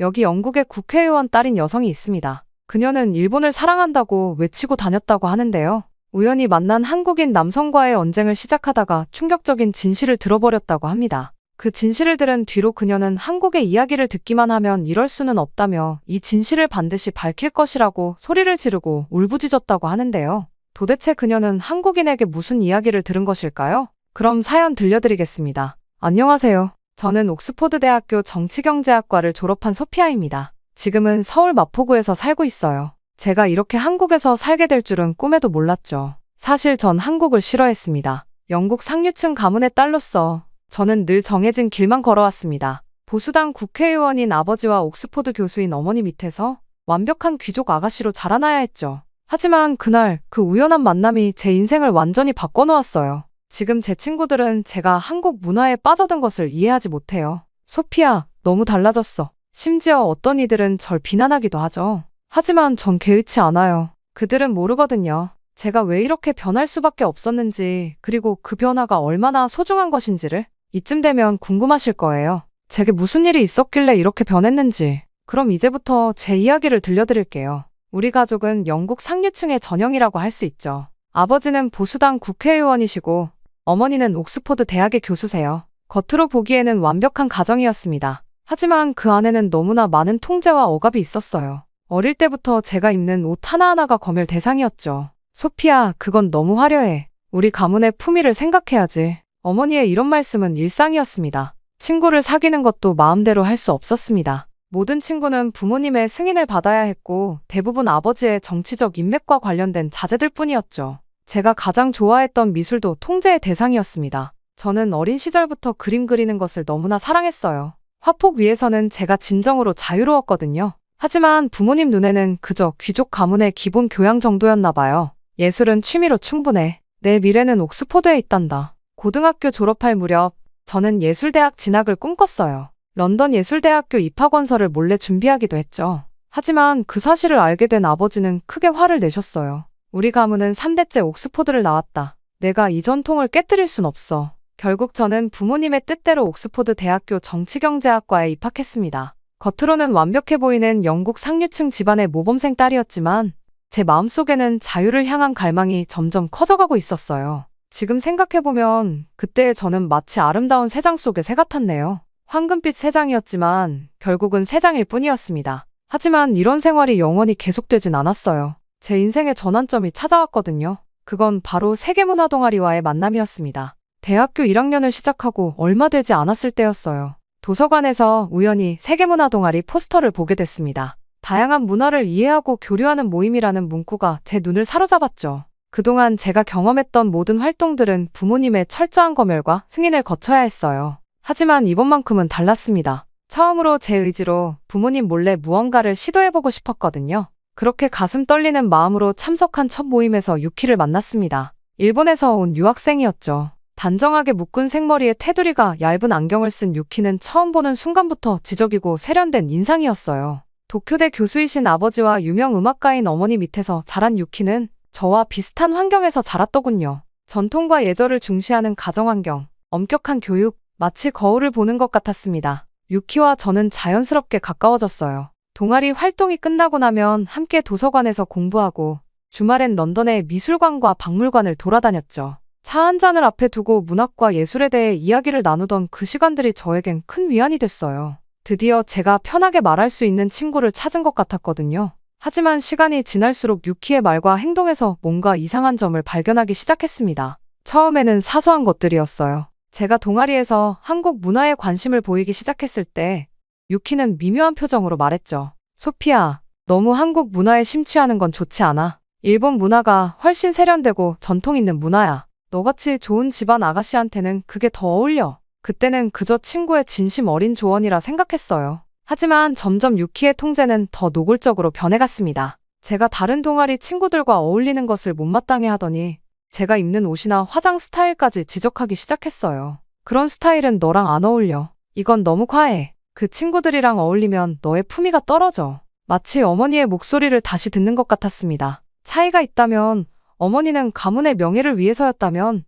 여기 영국의 국회의원 딸인 여성이 있습니다. 그녀는 일본을 사랑한다고 외치고 다녔다고 하는데요. 우연히 만난 한국인 남성과의 언쟁을 시작하다가 충격적인 진실을 들어버렸다고 합니다. 그 진실을 들은 뒤로 그녀는 한국의 이야기를 듣기만 하면 이럴 수는 없다며 이 진실을 반드시 밝힐 것이라고 소리를 지르고 울부짖었다고 하는데요. 도대체 그녀는 한국인에게 무슨 이야기를 들은 것일까요? 그럼 사연 들려드리겠습니다. 안녕하세요. 저는 옥스포드 대학교 정치경제학과를 졸업한 소피아입니다. 지금은 서울 마포구에서 살고 있어요. 제가 이렇게 한국에서 살게 될 줄은 꿈에도 몰랐죠. 사실 전 한국을 싫어했습니다. 영국 상류층 가문의 딸로서 저는 늘 정해진 길만 걸어왔습니다. 보수당 국회의원인 아버지와 옥스포드 교수인 어머니 밑에서 완벽한 귀족 아가씨로 자라나야 했죠. 하지만 그날 그 우연한 만남이 제 인생을 완전히 바꿔놓았어요. 지금 제 친구들은 제가 한국 문화에 빠져든 것을 이해하지 못해요. 소피아, 너무 달라졌어. 심지어 어떤 이들은 절 비난하기도 하죠. 하지만 전 개의치 않아요. 그들은 모르거든요. 제가 왜 이렇게 변할 수밖에 없었는지, 그리고 그 변화가 얼마나 소중한 것인지를. 이쯤 되면 궁금하실 거예요. 제게 무슨 일이 있었길래 이렇게 변했는지. 그럼 이제부터 제 이야기를 들려드릴게요. 우리 가족은 영국 상류층의 전형이라고 할 수 있죠. 아버지는 보수당 국회의원이시고 어머니는 옥스포드 대학의 교수세요. 겉으로 보기에는 완벽한 가정이었습니다. 하지만 그 안에는 너무나 많은 통제와 억압이 있었어요. 어릴 때부터 제가 입는 옷 하나하나가 검열 대상이었죠. 소피아, 그건 너무 화려해. 우리 가문의 품위를 생각해야지. 어머니의 이런 말씀은 일상이었습니다. 친구를 사귀는 것도 마음대로 할 수 없었습니다. 모든 친구는 부모님의 승인을 받아야 했고 대부분 아버지의 정치적 인맥과 관련된 자제들 뿐이었죠. 제가 가장 좋아했던 미술도 통제의 대상이었습니다. 저는 어린 시절부터 그림 그리는 것을 너무나 사랑했어요. 화폭 위에서는 제가 진정으로 자유로웠거든요. 하지만 부모님 눈에는 그저 귀족 가문의 기본 교양 정도였나 봐요. 예술은 취미로 충분해. 내 미래는 옥스포드에 있단다. 고등학교 졸업할 무렵 저는 예술대학 진학을 꿈꿨어요. 런던 예술대학교 입학원서를 몰래 준비하기도 했죠. 하지만 그 사실을 알게 된 아버지는 크게 화를 내셨어요. 우리 가문은 3대째 옥스포드를 나왔다. 내가 이 전통을 깨뜨릴 순 없어. 결국 저는 부모님의 뜻대로 옥스포드 대학교 정치경제학과에 입학했습니다. 겉으로는 완벽해 보이는 영국 상류층 집안의 모범생 딸이었지만 제 마음속에는 자유를 향한 갈망이 점점 커져가고 있었어요. 지금 생각해보면 그때의 저는 마치 아름다운 새장 속의 새 같았네요. 황금빛 새장이었지만 결국은 새장일 뿐이었습니다. 하지만 이런 생활이 영원히 계속되진 않았어요. 제 인생의 전환점이 찾아왔거든요. 그건 바로 세계문화동아리와의 만남이었습니다. 대학교 1학년을 시작하고 얼마 되지 않았을 때였어요. 도서관에서 우연히 세계문화동아리 포스터를 보게 됐습니다. 다양한 문화를 이해하고 교류하는 모임이라는 문구가 제 눈을 사로잡았죠. 그동안 제가 경험했던 모든 활동들은 부모님의 철저한 검열과 승인을 거쳐야 했어요. 하지만 이번만큼은 달랐습니다. 처음으로 제 의지로 부모님 몰래 무언가를 시도해보고 싶었거든요. 그렇게 가슴 떨리는 마음으로 참석한 첫 모임에서 유키를 만났습니다. 일본에서 온 유학생이었죠. 단정하게 묶은 생머리에 테두리가 얇은 안경을 쓴 유키는 처음 보는 순간부터 지적이고 세련된 인상이었어요. 도쿄대 교수이신 아버지와 유명 음악가인 어머니 밑에서 자란 유키는 저와 비슷한 환경에서 자랐더군요. 전통과 예절을 중시하는 가정환경, 엄격한 교육, 마치 거울을 보는 것 같았습니다. 유키와 저는 자연스럽게 가까워졌어요. 동아리 활동이 끝나고 나면 함께 도서관에서 공부하고 주말엔 런던의 미술관과 박물관을 돌아다녔죠. 차 한 잔을 앞에 두고 문학과 예술에 대해 이야기를 나누던 그 시간들이 저에겐 큰 위안이 됐어요. 드디어 제가 편하게 말할 수 있는 친구를 찾은 것 같았거든요. 하지만 시간이 지날수록 유키의 말과 행동에서 뭔가 이상한 점을 발견하기 시작했습니다. 처음에는 사소한 것들이었어요. 제가 동아리에서 한국 문화에 관심을 보이기 시작했을 때 유키는 미묘한 표정으로 말했죠. 소피아, 너무 한국 문화에 심취하는 건 좋지 않아. 일본 문화가 훨씬 세련되고 전통 있는 문화야. 너같이 좋은 집안 아가씨한테는 그게 더 어울려. 그때는 그저 친구의 진심 어린 조언이라 생각했어요. 하지만 점점 유키의 통제는 더 노골적으로 변해갔습니다. 제가 다른 동아리 친구들과 어울리는 것을 못마땅해 하더니 제가 입는 옷이나 화장 스타일까지 지적하기 시작했어요. 그런 스타일은 너랑 안 어울려. 이건 너무 과해. 그 친구들이랑 어울리면 너의 품위가 떨어져. 마치 어머니의 목소리를 다시 듣는 것 같았습니다. 차이가 있다면 어머니는 가문의 명예를 위해서였다면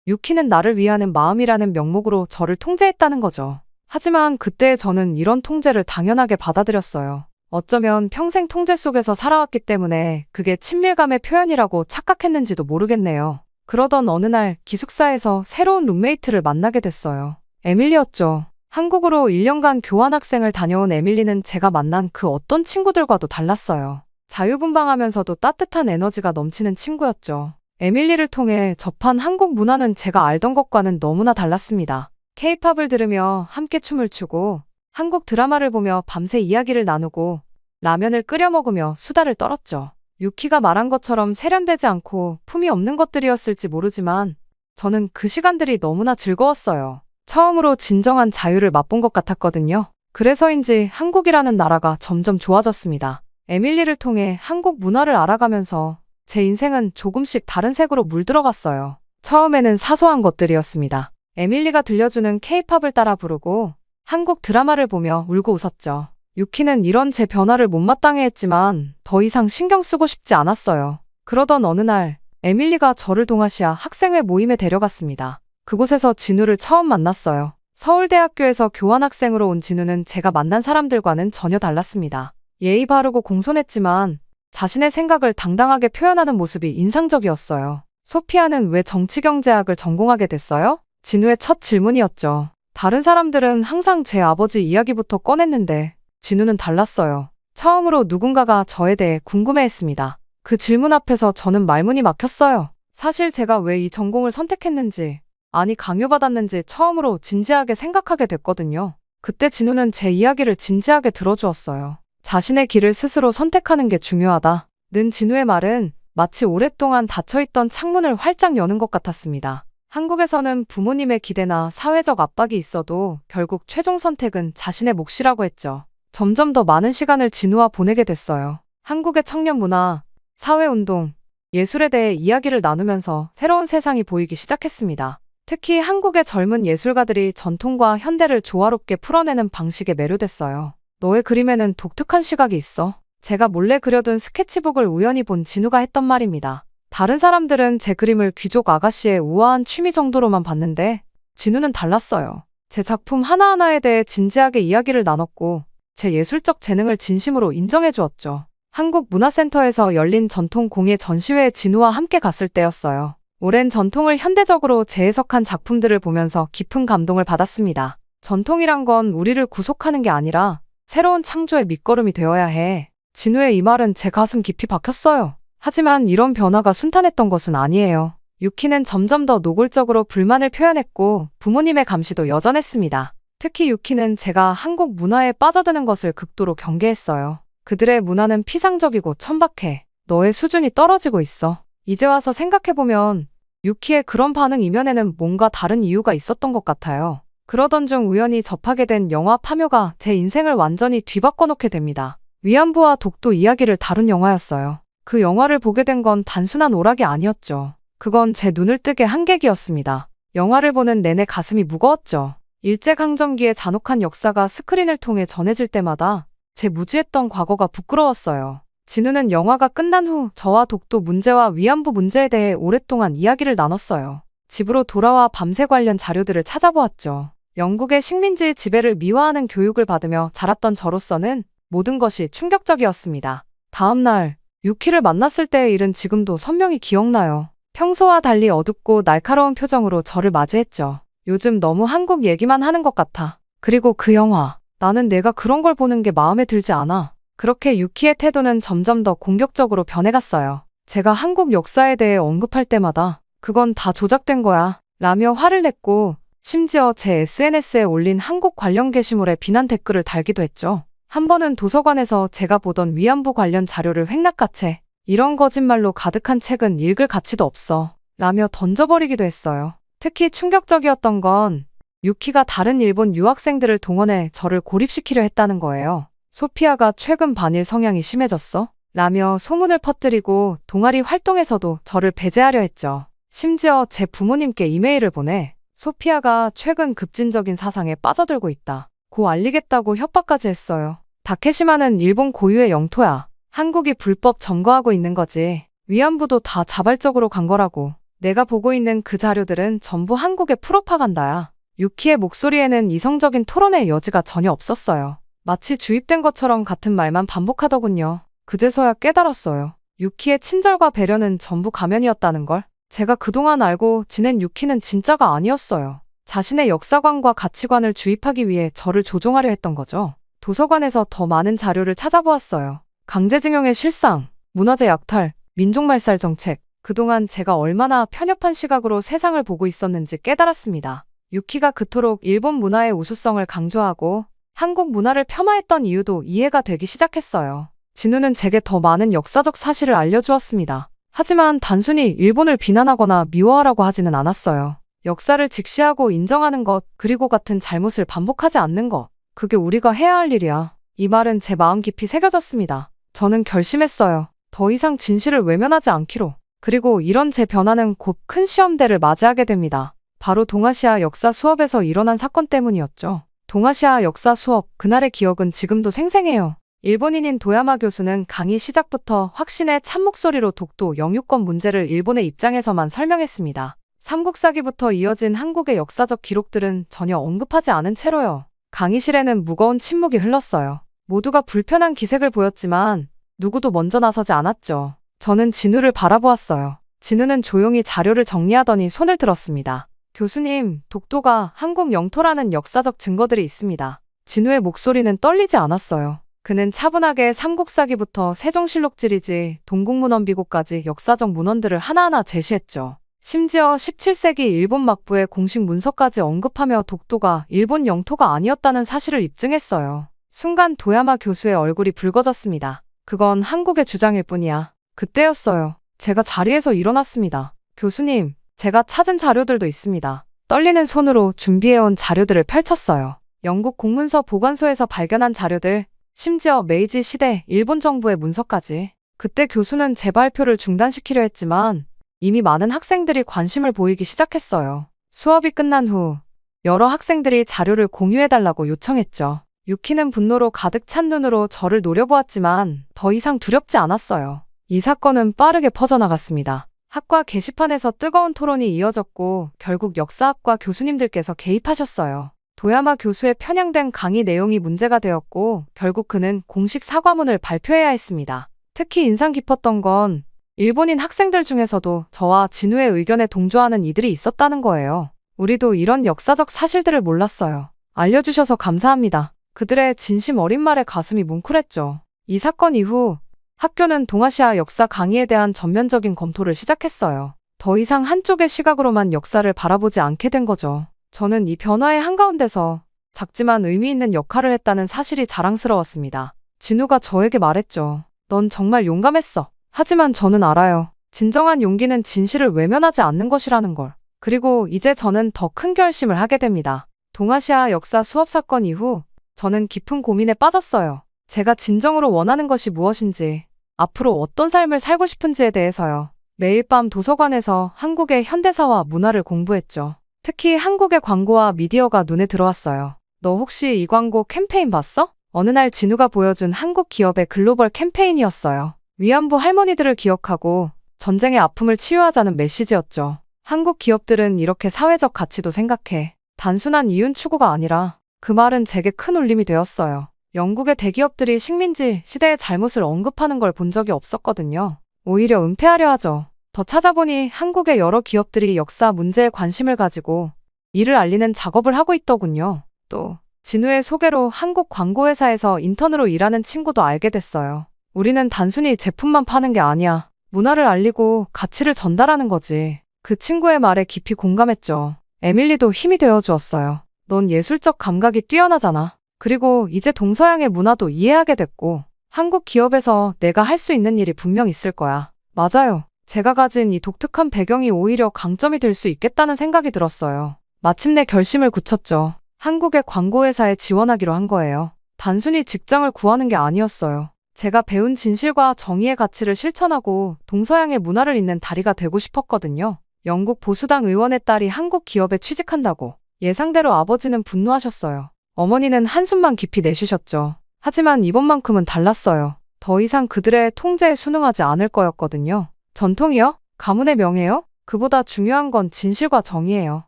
유키는 나를 위하는 마음이라는 명목으로 저를 통제했다는 거죠. 하지만 그때 저는 이런 통제를 당연하게 받아들였어요. 어쩌면 평생 통제 속에서 살아왔기 때문에 그게 친밀감의 표현이라고 착각했는지도 모르겠네요. 그러던 어느 날 기숙사에서 새로운 룸메이트를 만나게 됐어요. 에밀리였죠. 한국으로 1년간 교환학생을 다녀온 에밀리는 제가 만난 그 어떤 친구들과도 달랐어요. 자유분방하면서도 따뜻한 에너지가 넘치는 친구였죠. 에밀리를 통해 접한 한국 문화는 제가 알던 것과는 너무나 달랐습니다. 케이팝을 들으며 함께 춤을 추고 한국 드라마를 보며 밤새 이야기를 나누고 라면을 끓여 먹으며 수다를 떨었죠. 유키가 말한 것처럼 세련되지 않고 품이 없는 것들이었을지 모르지만 저는 그 시간들이 너무나 즐거웠어요. 처음으로 진정한 자유를 맛본 것 같았거든요. 그래서인지 한국이라는 나라가 점점 좋아졌습니다. 에밀리를 통해 한국 문화를 알아가면서 제 인생은 조금씩 다른 색으로 물들어갔어요. 처음에는 사소한 것들이었습니다. 에밀리가 들려주는 케이팝을 따라 부르고 한국 드라마를 보며 울고 웃었죠. 유키는 이런 제 변화를 못마땅해 했지만 더 이상 신경 쓰고 싶지 않았어요. 그러던 어느 날 에밀리가 저를 동아시아 학생회 모임에 데려갔습니다. 그곳에서 진우를 처음 만났어요. 서울대학교에서 교환학생으로 온 진우는 제가 만난 사람들과는 전혀 달랐습니다. 예의 바르고 공손했지만 자신의 생각을 당당하게 표현하는 모습이 인상적이었어요. 소피아는 왜 정치경제학을 전공하게 됐어요? 진우의 첫 질문이었죠. 다른 사람들은 항상 제 아버지 이야기부터 꺼냈는데 진우는 달랐어요. 처음으로 누군가가 저에 대해 궁금해했습니다. 그 질문 앞에서 저는 말문이 막혔어요. 사실 제가 왜 이 전공을 선택했는지, 아니 강요받았는지 처음으로 진지하게 생각하게 됐거든요. 그때 진우는 제 이야기를 진지하게 들어주었어요. 자신의 길을 스스로 선택하는 게 중요하다. 는 진우의 말은 마치 오랫동안 닫혀있던 창문을 활짝 여는 것 같았습니다. 한국에서는 부모님의 기대나 사회적 압박이 있어도 결국 최종 선택은 자신의 몫이라고 했죠. 점점 더 많은 시간을 진우와 보내게 됐어요. 한국의 청년 문화, 사회운동, 예술에 대해 이야기를 나누면서 새로운 세상이 보이기 시작했습니다. 특히 한국의 젊은 예술가들이 전통과 현대를 조화롭게 풀어내는 방식에 매료됐어요. 너의 그림에는 독특한 시각이 있어. 제가 몰래 그려둔 스케치북을 우연히 본 진우가 했던 말입니다. 다른 사람들은 제 그림을 귀족 아가씨의 우아한 취미 정도로만 봤는데 진우는 달랐어요. 제 작품 하나하나에 대해 진지하게 이야기를 나눴고 제 예술적 재능을 진심으로 인정해 주었죠. 한국문화센터에서 열린 전통 공예 전시회에 진우와 함께 갔을 때였어요. 오랜 전통을 현대적으로 재해석한 작품들을 보면서 깊은 감동을 받았습니다. 전통이란 건 우리를 구속하는 게 아니라 새로운 창조의 밑거름이 되어야 해. 진우의 이 말은 제 가슴 깊이 박혔어요. 하지만 이런 변화가 순탄했던 것은 아니에요. 유키는 점점 더 노골적으로 불만을 표현했고 부모님의 감시도 여전했습니다. 특히 유키는 제가 한국 문화에 빠져드는 것을 극도로 경계했어요. 그들의 문화는 피상적이고 천박해. 너의 수준이 떨어지고 있어. 이제 와서 생각해보면 유키의 그런 반응 이면에는 뭔가 다른 이유가 있었던 것 같아요. 그러던 중 우연히 접하게 된 영화 파묘가 제 인생을 완전히 뒤바꿔놓게 됩니다. 위안부와 독도 이야기를 다룬 영화였어요. 그 영화를 보게 된 건 단순한 오락이 아니었죠. 그건 제 눈을 뜨게 한 계기였습니다. 영화를 보는 내내 가슴이 무거웠죠. 일제강점기의 잔혹한 역사가 스크린을 통해 전해질 때마다 제 무지했던 과거가 부끄러웠어요. 진우는 영화가 끝난 후 저와 독도 문제와 위안부 문제에 대해 오랫동안 이야기를 나눴어요. 집으로 돌아와 밤새 관련 자료들을 찾아보았죠. 영국의 식민지 지배를 미화하는 교육을 받으며 자랐던 저로서는 모든 것이 충격적이었습니다. 다음 날 유키를 만났을 때의 일은 지금도 선명히 기억나요. 평소와 달리 어둡고 날카로운 표정으로 저를 맞이했죠. 요즘 너무 한국 얘기만 하는 것 같아. 그리고 그 영화. 나는 내가 그런 걸 보는 게 마음에 들지 않아. 그렇게 유키의 태도는 점점 더 공격적으로 변해갔어요. 제가 한국 역사에 대해 언급할 때마다 그건 다 조작된 거야 라며 화를 냈고 심지어 제 SNS에 올린 한국 관련 게시물에 비난 댓글을 달기도 했죠. 한 번은 도서관에서 제가 보던 위안부 관련 자료를 횡락가채. 이런 거짓말로 가득한 책은 읽을 가치도 없어. 라며 던져버리기도 했어요. 특히 충격적이었던 건 유키가 다른 일본 유학생들을 동원해 저를 고립시키려 했다는 거예요. 소피아가 최근 반일 성향이 심해졌어? 라며 소문을 퍼뜨리고 동아리 활동에서도 저를 배제하려 했죠. 심지어 제 부모님께 이메일을 보내 소피아가 최근 급진적인 사상에 빠져들고 있다. 고 알리겠다고 협박까지 했어요. 다케시마는 일본 고유의 영토야. 한국이 불법 점거하고 있는 거지. 위안부도 다 자발적으로 간 거라고. 내가 보고 있는 그 자료들은 전부 한국의 프로파간다야. 유키의 목소리에는 이성적인 토론의 여지가 전혀 없었어요. 마치 주입된 것처럼 같은 말만 반복하더군요. 그제서야 깨달았어요. 유키의 친절과 배려는 전부 가면이었다는 걸. 제가 그동안 알고 지낸 유키는 진짜가 아니었어요. 자신의 역사관과 가치관을 주입하기 위해 저를 조종하려 했던 거죠. 도서관에서 더 많은 자료를 찾아보았어요. 강제징용의 실상, 문화재 약탈, 민족말살 정책. 그동안 제가 얼마나 편협한 시각으로 세상을 보고 있었는지 깨달았습니다. 유키가 그토록 일본 문화의 우수성을 강조하고 한국 문화를 폄하했던 이유도 이해가 되기 시작했어요. 진우는 제게 더 많은 역사적 사실을 알려주었습니다. 하지만 단순히 일본을 비난하거나 미워하라고 하지는 않았어요. 역사를 직시하고 인정하는 것, 그리고 같은 잘못을 반복하지 않는 것. 그게 우리가 해야 할 일이야. 이 말은 제 마음 깊이 새겨졌습니다. 저는 결심했어요. 더 이상 진실을 외면하지 않기로. 그리고 이런 제 변화는 곧 큰 시험대를 맞이하게 됩니다. 바로 동아시아 역사 수업에서 일어난 사건 때문이었죠. 동아시아 역사 수업, 그날의 기억은 지금도 생생해요. 일본인인 도야마 교수는 강의 시작부터 확신의 참목소리로 독도 영유권 문제를 일본의 입장에서만 설명했습니다. 삼국사기부터 이어진 한국의 역사적 기록들은 전혀 언급하지 않은 채로요. 강의실에는 무거운 침묵이 흘렀어요. 모두가 불편한 기색을 보였지만 누구도 먼저 나서지 않았죠. 저는 진우를 바라보았어요. 진우는 조용히 자료를 정리하더니 손을 들었습니다. 교수님, 독도가 한국 영토라는 역사적 증거들이 있습니다. 진우의 목소리는 떨리지 않았어요. 그는 차분하게 삼국사기부터 세종실록지리지, 동국문헌비고까지 역사적 문헌들을 하나하나 제시했죠. 심지어 17세기 일본 막부의 공식 문서까지 언급하며 독도가 일본 영토가 아니었다는 사실을 입증했어요. 순간 도야마 교수의 얼굴이 붉어졌습니다. 그건 한국의 주장일 뿐이야. 그때였어요. 제가 자리에서 일어났습니다. 교수님, 제가 찾은 자료들도 있습니다. 떨리는 손으로 준비해온 자료들을 펼쳤어요. 영국 공문서 보관소에서 발견한 자료들, 심지어 메이지 시대 일본 정부의 문서까지. 그때 교수는 제 발표를 중단시키려 했지만 이미 많은 학생들이 관심을 보이기 시작했어요. 수업이 끝난 후 여러 학생들이 자료를 공유해달라고 요청했죠. 유키는 분노로 가득 찬 눈으로 저를 노려보았지만 더 이상 두렵지 않았어요. 이 사건은 빠르게 퍼져나갔습니다. 학과 게시판에서 뜨거운 토론이 이어졌고 결국 역사학과 교수님들께서 개입하셨어요. 도야마 교수의 편향된 강의 내용이 문제가 되었고 결국 그는 공식 사과문을 발표해야 했습니다. 특히 인상 깊었던 건 일본인 학생들 중에서도 저와 진우의 의견에 동조하는 이들이 있었다는 거예요. 우리도 이런 역사적 사실들을 몰랐어요. 알려주셔서 감사합니다. 그들의 진심 어린 말에 가슴이 뭉클했죠. 이 사건 이후 학교는 동아시아 역사 강의에 대한 전면적인 검토를 시작했어요. 더 이상 한쪽의 시각으로만 역사를 바라보지 않게 된 거죠. 저는 이 변화의 한가운데서 작지만 의미 있는 역할을 했다는 사실이 자랑스러웠습니다. 진우가 저에게 말했죠. 넌 정말 용감했어. 하지만 저는 알아요. 진정한 용기는 진실을 외면하지 않는 것이라는 걸. 그리고 이제 저는 더 큰 결심을 하게 됩니다. 동아시아 역사 수업 사건 이후 저는 깊은 고민에 빠졌어요. 제가 진정으로 원하는 것이 무엇인지, 앞으로 어떤 삶을 살고 싶은지에 대해서요. 매일 밤 도서관에서 한국의 현대사와 문화를 공부했죠. 특히 한국의 광고와 미디어가 눈에 들어왔어요. 너 혹시 이 광고 캠페인 봤어? 어느 날 진우가 보여준 한국 기업의 글로벌 캠페인이었어요. 위안부 할머니들을 기억하고 전쟁의 아픔을 치유하자는 메시지였죠. 한국 기업들은 이렇게 사회적 가치도 생각해. 단순한 이윤 추구가 아니라. 그 말은 제게 큰 울림이 되었어요. 영국의 대기업들이 식민지 시대의 잘못을 언급하는 걸 본 적이 없었거든요. 오히려 은폐하려 하죠. 더 찾아보니 한국의 여러 기업들이 역사 문제에 관심을 가지고 이를 알리는 작업을 하고 있더군요. 또 진우의 소개로 한국 광고회사에서 인턴으로 일하는 친구도 알게 됐어요. 우리는 단순히 제품만 파는 게 아니야. 문화를 알리고 가치를 전달하는 거지. 그 친구의 말에 깊이 공감했죠. 에밀리도 힘이 되어주었어요. 넌 예술적 감각이 뛰어나잖아. 그리고 이제 동서양의 문화도 이해하게 됐고 한국 기업에서 내가 할 수 있는 일이 분명 있을 거야. 맞아요. 제가 가진 이 독특한 배경이 오히려 강점이 될 수 있겠다는 생각이 들었어요. 마침내 결심을 굳혔죠. 한국의 광고회사에 지원하기로 한 거예요. 단순히 직장을 구하는 게 아니었어요. 제가 배운 진실과 정의의 가치를 실천하고 동서양의 문화를 잇는 다리가 되고 싶었거든요. 영국 보수당 의원의 딸이 한국 기업에 취직한다고. 예상대로 아버지는 분노하셨어요. 어머니는 한숨만 깊이 내쉬셨죠. 하지만 이번만큼은 달랐어요. 더 이상 그들의 통제에 순응하지 않을 거였거든요. 전통이요? 가문의 명예요? 그보다 중요한 건 진실과 정의예요.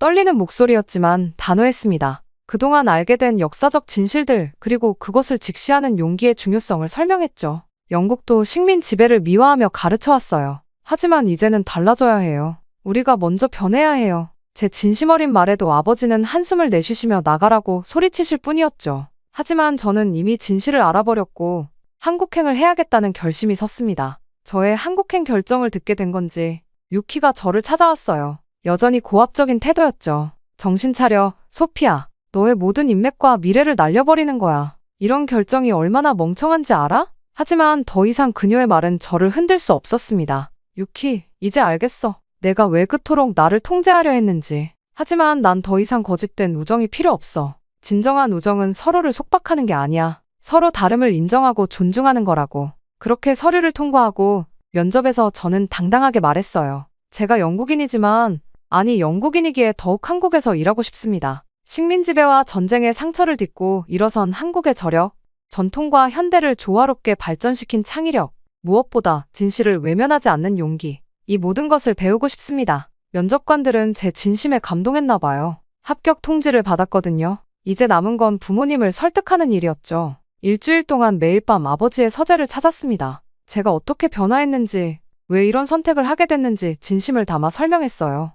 떨리는 목소리였지만 단호했습니다. 그동안 알게 된 역사적 진실들, 그리고 그것을 직시하는 용기의 중요성을 설명했죠. 영국도 식민 지배를 미화하며 가르쳐왔어요. 하지만 이제는 달라져야 해요. 우리가 먼저 변해야 해요. 제 진심 어린 말에도 아버지는 한숨을 내쉬시며 나가라고 소리치실 뿐이었죠. 하지만 저는 이미 진실을 알아버렸고 한국행을 해야겠다는 결심이 섰습니다. 저의 한국행 결정을 듣게 된 건지 유키가 저를 찾아왔어요. 여전히 고압적인 태도였죠. 정신 차려, 소피아. 너의 모든 인맥과 미래를 날려버리는 거야. 이런 결정이 얼마나 멍청한지 알아? 하지만 더 이상 그녀의 말은 저를 흔들 수 없었습니다. 유키, 이제 알겠어. 내가 왜 그토록 나를 통제하려 했는지. 하지만 난 더 이상 거짓된 우정이 필요 없어. 진정한 우정은 서로를 속박하는 게 아니야. 서로 다름을 인정하고 존중하는 거라고. 그렇게 서류를 통과하고 면접에서 저는 당당하게 말했어요. 제가 영국인이지만, 아니 영국인이기에 더욱 한국에서 일하고 싶습니다. 식민 지배와 전쟁의 상처를 딛고 일어선 한국의 저력, 전통과 현대를 조화롭게 발전시킨 창의력, 무엇보다 진실을 외면하지 않는 용기. 이 모든 것을 배우고 싶습니다. 면접관들은 제 진심에 감동했나 봐요. 합격 통지를 받았거든요. 이제 남은 건 부모님을 설득하는 일이었죠. 일주일 동안 매일 밤 아버지의 서재를 찾았습니다. 제가 어떻게 변화했는지, 왜 이런 선택을 하게 됐는지 진심을 담아 설명했어요.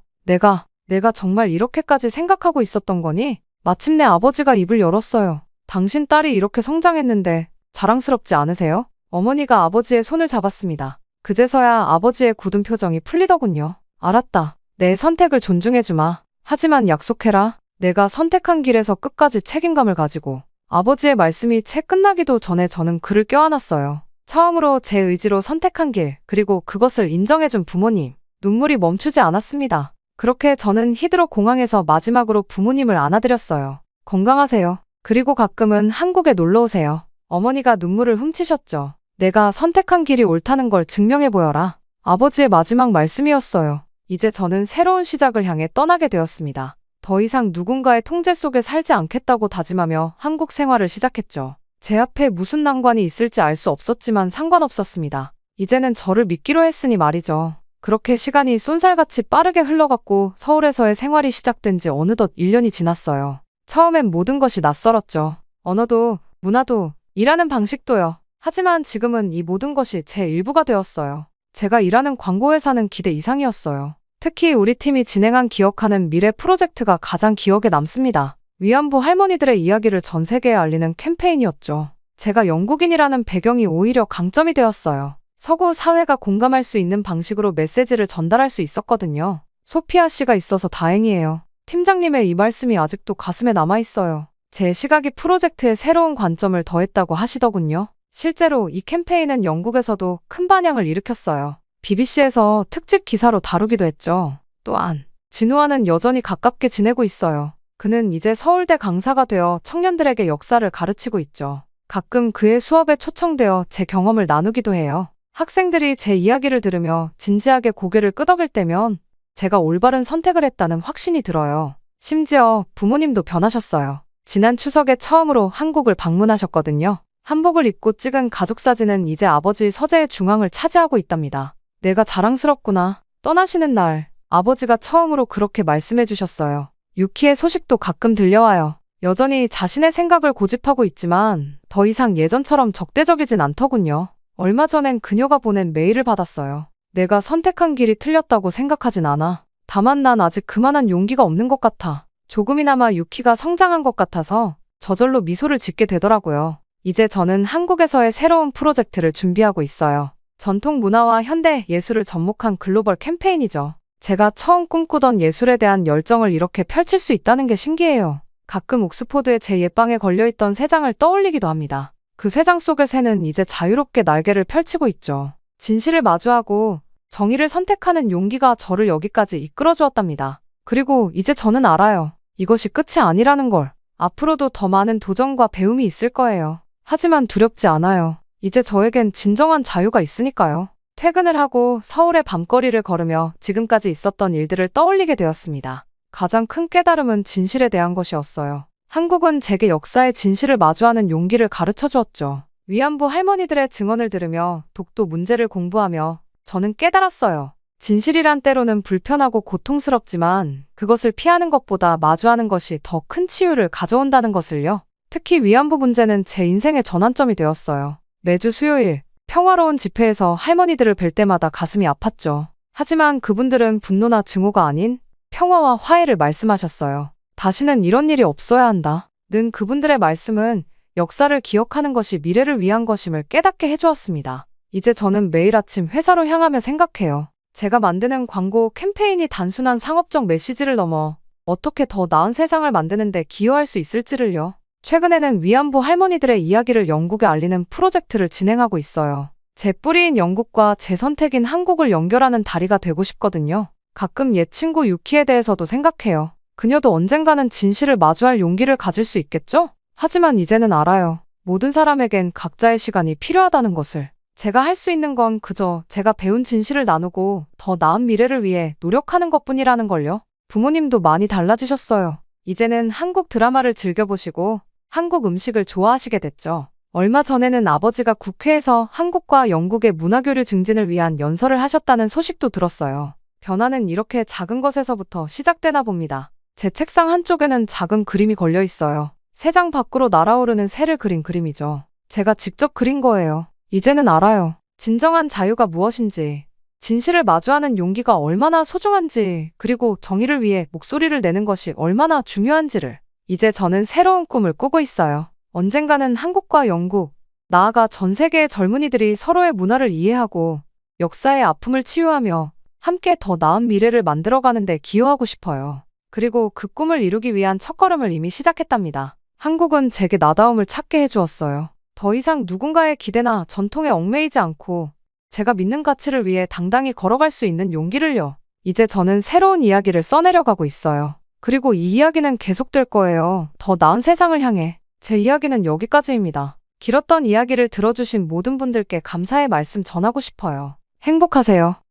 내가 정말 이렇게까지 생각하고 있었던 거니? 마침내 아버지가 입을 열었어요. 당신 딸이 이렇게 성장했는데 자랑스럽지 않으세요? 어머니가 아버지의 손을 잡았습니다. 그제서야 아버지의 굳은 표정이 풀리더군요. 알았다. 내 선택을 존중해주마. 하지만 약속해라. 내가 선택한 길에서 끝까지 책임감을 가지고. 아버지의 말씀이 채 끝나기도 전에 저는 그를 껴안았어요. 처음으로 제 의지로 선택한 길, 그리고 그것을 인정해준 부모님. 눈물이 멈추지 않았습니다. 그렇게 저는 히드로 공항에서 마지막으로 부모님을 안아드렸어요. 건강하세요. 그리고 가끔은 한국에 놀러 오세요. 어머니가 눈물을 훔치셨죠. 내가 선택한 길이 옳다는 걸 증명해 보여라. 아버지의 마지막 말씀이었어요. 이제 저는 새로운 시작을 향해 떠나게 되었습니다. 더 이상 누군가의 통제 속에 살지 않겠다고 다짐하며 한국 생활을 시작했죠. 제 앞에 무슨 난관이 있을지 알 수 없었지만 상관없었습니다. 이제는 저를 믿기로 했으니 말이죠. 그렇게 시간이 쏜살같이 빠르게 흘러갔고 서울에서의 생활이 시작된 지 어느덧 1년이 지났어요. 처음엔 모든 것이 낯설었죠. 언어도, 문화도, 일하는 방식도요. 하지만 지금은 이 모든 것이 제 일부가 되었어요. 제가 일하는 광고회사는 기대 이상이었어요. 특히 우리 팀이 진행한 기억하는 미래 프로젝트가 가장 기억에 남습니다. 위안부 할머니들의 이야기를 전 세계에 알리는 캠페인이었죠. 제가 영국인이라는 배경이 오히려 강점이 되었어요. 서구 사회가 공감할 수 있는 방식으로 메시지를 전달할 수 있었거든요. 소피아 씨가 있어서 다행이에요. 팀장님의 이 말씀이 아직도 가슴에 남아있어요. 제 시각이 프로젝트에 새로운 관점을 더했다고 하시더군요. 실제로 이 캠페인은 영국에서도 큰 반향을 일으켰어요. BBC에서 특집 기사로 다루기도 했죠. 또한 진우와는 여전히 가깝게 지내고 있어요. 그는 이제 서울대 강사가 되어 청년들에게 역사를 가르치고 있죠. 가끔 그의 수업에 초청되어 제 경험을 나누기도 해요. 학생들이 제 이야기를 들으며 진지하게 고개를 끄덕일 때면 제가 올바른 선택을 했다는 확신이 들어요. 심지어 부모님도 변하셨어요. 지난 추석에 처음으로 한국을 방문하셨거든요. 한복을 입고 찍은 가족 사진은 이제 아버지 서재의 중앙을 차지하고 있답니다. 내가 자랑스럽구나. 떠나시는 날 아버지가 처음으로 그렇게 말씀해 주셨어요. 유키의 소식도 가끔 들려와요. 여전히 자신의 생각을 고집하고 있지만 더 이상 예전처럼 적대적이진 않더군요. 얼마 전엔 그녀가 보낸 메일을 받았어요. 내가 선택한 길이 틀렸다고 생각하진 않아. 다만 난 아직 그만한 용기가 없는 것 같아. 조금이나마 유키가 성장한 것 같아서 저절로 미소를 짓게 되더라고요. 이제 저는 한국에서의 새로운 프로젝트를 준비하고 있어요. 전통 문화와 현대 예술을 접목한 글로벌 캠페인이죠. 제가 처음 꿈꾸던 예술에 대한 열정을 이렇게 펼칠 수 있다는 게 신기해요. 가끔 옥스포드의 제 옛방에 걸려있던 새 장을 떠올리기도 합니다. 그 새 장 속의 새는 이제 자유롭게 날개를 펼치고 있죠. 진실을 마주하고 정의를 선택하는 용기가 저를 여기까지 이끌어주었답니다. 그리고 이제 저는 알아요. 이것이 끝이 아니라는 걸. 앞으로도 더 많은 도전과 배움이 있을 거예요. 하지만 두렵지 않아요. 이제 저에겐 진정한 자유가 있으니까요. 퇴근을 하고 서울의 밤거리를 걸으며 지금까지 있었던 일들을 떠올리게 되었습니다. 가장 큰 깨달음은 진실에 대한 것이었어요. 한국은 제게 역사의 진실을 마주하는 용기를 가르쳐 주었죠. 위안부 할머니들의 증언을 들으며 독도 문제를 공부하며 저는 깨달았어요. 진실이란 때로는 불편하고 고통스럽지만 그것을 피하는 것보다 마주하는 것이 더 큰 치유를 가져온다는 것을요. 특히 위안부 문제는 제 인생의 전환점이 되었어요. 매주 수요일 평화로운 집회에서 할머니들을 뵐 때마다 가슴이 아팠죠. 하지만 그분들은 분노나 증오가 아닌 평화와 화해를 말씀하셨어요. 다시는 이런 일이 없어야 한다. 는 그분들의 말씀은 역사를 기억하는 것이 미래를 위한 것임을 깨닫게 해주었습니다. 이제 저는 매일 아침 회사로 향하며 생각해요. 제가 만드는 광고 캠페인이 단순한 상업적 메시지를 넘어 어떻게 더 나은 세상을 만드는 데 기여할 수 있을지를요. 최근에는 위안부 할머니들의 이야기를 영국에 알리는 프로젝트를 진행하고 있어요. 제 뿌리인 영국과 제 선택인 한국을 연결하는 다리가 되고 싶거든요. 가끔 옛 친구 유키에 대해서도 생각해요. 그녀도 언젠가는 진실을 마주할 용기를 가질 수 있겠죠? 하지만 이제는 알아요. 모든 사람에겐 각자의 시간이 필요하다는 것을. 제가 할 수 있는 건 그저 제가 배운 진실을 나누고 더 나은 미래를 위해 노력하는 것뿐이라는 걸요. 부모님도 많이 달라지셨어요. 이제는 한국 드라마를 즐겨보시고 한국 음식을 좋아하시게 됐죠. 얼마 전에는 아버지가 국회에서 한국과 영국의 문화교류 증진을 위한 연설을 하셨다는 소식도 들었어요. 변화는 이렇게 작은 것에서부터 시작되나 봅니다. 제 책상 한쪽에는 작은 그림이 걸려 있어요. 세 장 밖으로 날아오르는 새를 그린 그림이죠. 제가 직접 그린 거예요. 이제는 알아요. 진정한 자유가 무엇인지, 진실을 마주하는 용기가 얼마나 소중한지, 그리고 정의를 위해 목소리를 내는 것이 얼마나 중요한지를. 이제 저는 새로운 꿈을 꾸고 있어요. 언젠가는 한국과 영국, 나아가 전 세계의 젊은이들이 서로의 문화를 이해하고 역사의 아픔을 치유하며 함께 더 나은 미래를 만들어가는 데 기여하고 싶어요. 그리고 그 꿈을 이루기 위한 첫걸음을 이미 시작했답니다. 한국은 제게 나다움을 찾게 해주었어요. 더 이상 누군가의 기대나 전통에 얽매이지 않고 제가 믿는 가치를 위해 당당히 걸어갈 수 있는 용기를요. 이제 저는 새로운 이야기를 써내려가고 있어요. 그리고 이 이야기는 계속될 거예요. 더 나은 세상을 향해. 제 이야기는 여기까지입니다. 길었던 이야기를 들어주신 모든 분들께 감사의 말씀 전하고 싶어요. 행복하세요.